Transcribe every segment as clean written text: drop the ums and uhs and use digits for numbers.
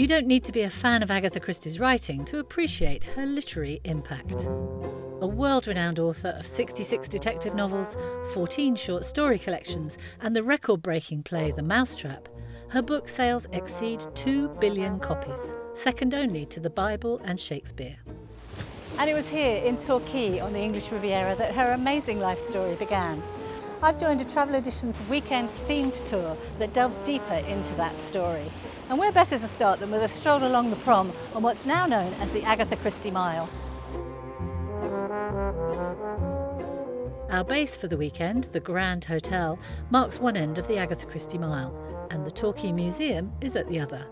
You don't need to be a fan of Agatha Christie's writing to appreciate her literary impact. A world-renowned author of 66 detective novels, 14 short story collections, and the record-breaking play The Mousetrap, her book sales exceed 2 billion copies, second only to the Bible and Shakespeare. And it was here in Torquay on the English Riviera that her amazing life story began. I've joined a Travel Editions weekend themed tour that delves deeper into that story. And where better to start than with a stroll along the prom on what's now known as the Agatha Christie Mile. Our base for the weekend, the Grand Hotel, marks one end of the Agatha Christie Mile, and the Torquay Museum is at the other.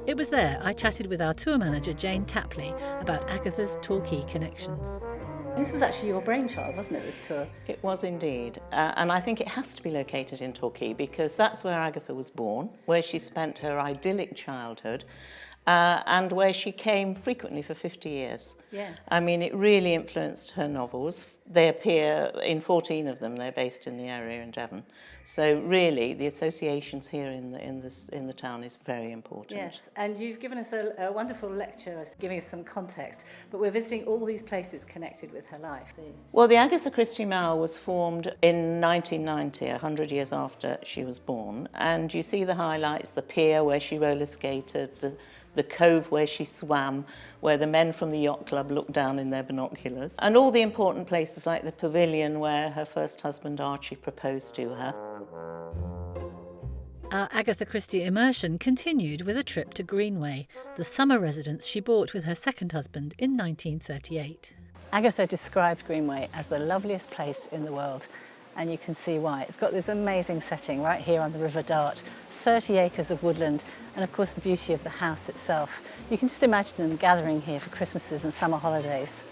It was there I chatted with our tour manager Jane Tapley about Agatha's Torquay connections. This was actually your brainchild, wasn't it, this tour? It was indeed, and I think it has to be located in Torquay because that's where Agatha was born, where she spent her idyllic childhood, and where she came frequently for 50 years. Yes. I mean, it really influenced her novels. They appear in 14 of them. They're based in the area in Devon. So really, the associations here in the town is very important. Yes, and you've given us a wonderful lecture, giving us some context. But we're visiting all these places connected with her life. Well, the Agatha Christie Mile was formed in 1990, 100 years after she was born. And you see the highlights: the pier where she roller skated, the cove where she swam, where the men from the yacht club looked down in their binoculars, and all the important places like the pavilion where her first husband Archie proposed to her. Our Agatha Christie immersion continued with a trip to Greenway, the summer residence she bought with her second husband in 1938. Agatha described Greenway as the loveliest place in the world, and you can see why. It's got this amazing setting right here on the River Dart, 30 acres of woodland, and of course the beauty of the house itself. You can just imagine them gathering here for Christmases and summer holidays.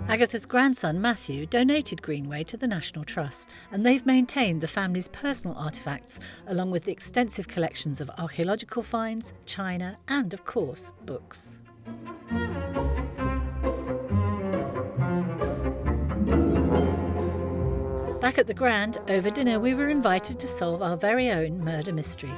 Agatha's grandson Matthew donated Greenway to the National Trust, and they've maintained the family's personal artefacts along with the extensive collections of archaeological finds, china and, of course, books. Back at the Grand, over dinner we were invited to solve our very own murder mystery.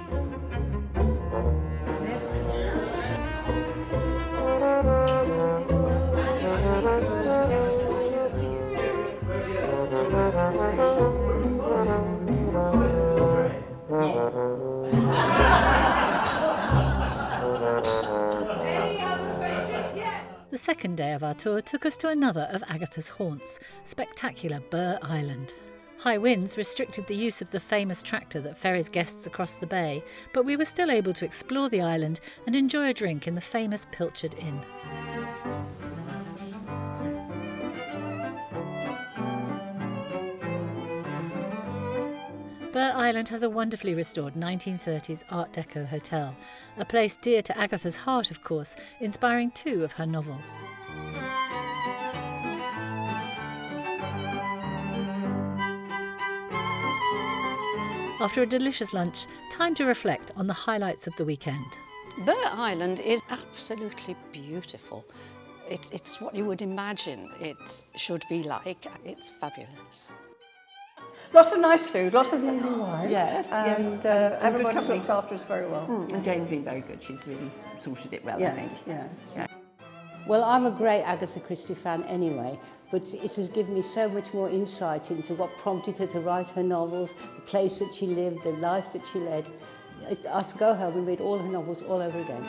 The second day of our tour took us to another of Agatha's haunts, spectacular Burgh Island. High winds restricted the use of the famous tractor that ferries guests across the bay, but we were still able to explore the island and enjoy a drink in the famous Pilchard Inn. Burgh Island has a wonderfully restored 1930s Art Deco hotel, a place dear to Agatha's heart, of course, inspiring 2 of her novels. After a delicious lunch, time to reflect on the highlights of the weekend. Burgh Island is absolutely beautiful. It's what you would imagine it should be like. It's fabulous. Lots of nice food, lots of lovely wine. Yes, and everybody's looked after us very well. And Jane's been very good. She's really sorted it well, Yes, I think. yes. Well, I'm a great Agatha Christie fan anyway, but it has given me so much more insight into what prompted her to write her novels, the place that she lived, the life that she led. I could go home and read all her novels all over again.